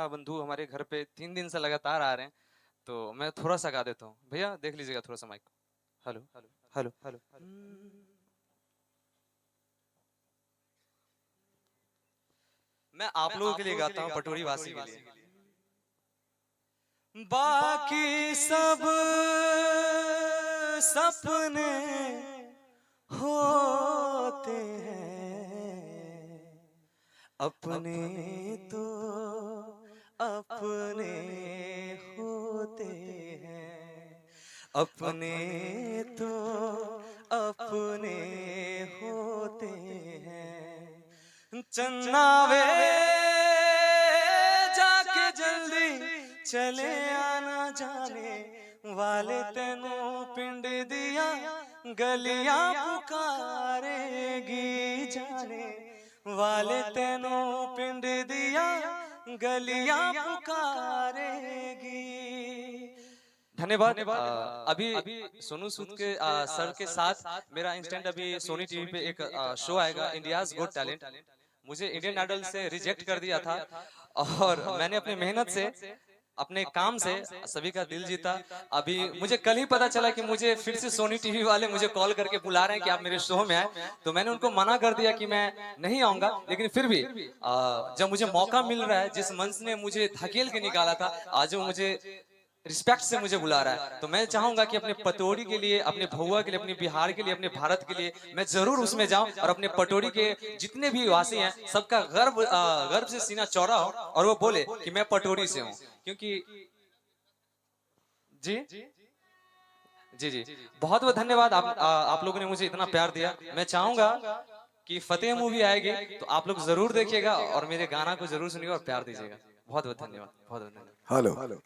बंधु हमारे घर पे 3 दिन से लगातार आ रहे हैं, तो मैं थोड़ा सा गा देता हूँ। भैया देख लीजिएगा थोड़ा सा माइक को। Hello hello hello hello. मैं आप लोगों के लिए गाता हूँ, पटोरी वासी के लिए। बाकी सब सपने होते हैं, अपने तो अपने होते हैं, अपने तो अपने होते हैं। चन्ना वे जाके जल्दी चले आना, जाने वाले तेनू पिंड दिया गलियां पुकारेगी, जाने वाले तेनू पिंड दिया गलियां पुकारेगी। धन्यवाद। अभी सोनू सूद के सर के साथ मेरा इंस्टेंट अभी सोनी टीवी पे एक शो आएगा, इंडियाज गॉट टैलेंट। मुझे इंडियन आइडल से रिजेक्ट कर दिया था और मैंने अपनी मेहनत से, अपने काम से सभी का दिल जीता। अभी मुझे कल ही पता चला कि मुझे फिर से सोनी टीवी वाले मुझे कॉल करके बुला रहे हैं कि आप मेरे शो में आए, तो मैंने उनको मना कर दिया कि मैं नहीं आऊंगा। लेकिन फिर भी जब मुझे मौका मिल रहा है, जिस मंच ने मुझे धकेल के निकाला था, आज वो मुझे रिस्पेक्ट से मुझे बुला रहा है, तो मैं चाहूंगा कि अपने पटोरी के लिए, अपने भौवा के लिए, अपने बिहार के लिए, अपने भारत के लिए मैं जरूर उसमें जाऊं और अपने पटोरी के जितने भी वासी हैं सबका गर्व से सीना चौड़ा हो और वो बोले कि मैं पटोरी से हूं। क्योंकि जी जी जी बहुत बहुत धन्यवाद। आप लोगों ने मुझे इतना प्यार दिया। मैं चाहूंगा कि फतेह मूवी आएगी तो आप लोग जरूर देखिएगा और मेरे गाना को जरूर सुनिएगा और प्यार दीजिएगा। बहुत बहुत धन्यवाद, बहुत बहुत धन्यवाद। हेलो।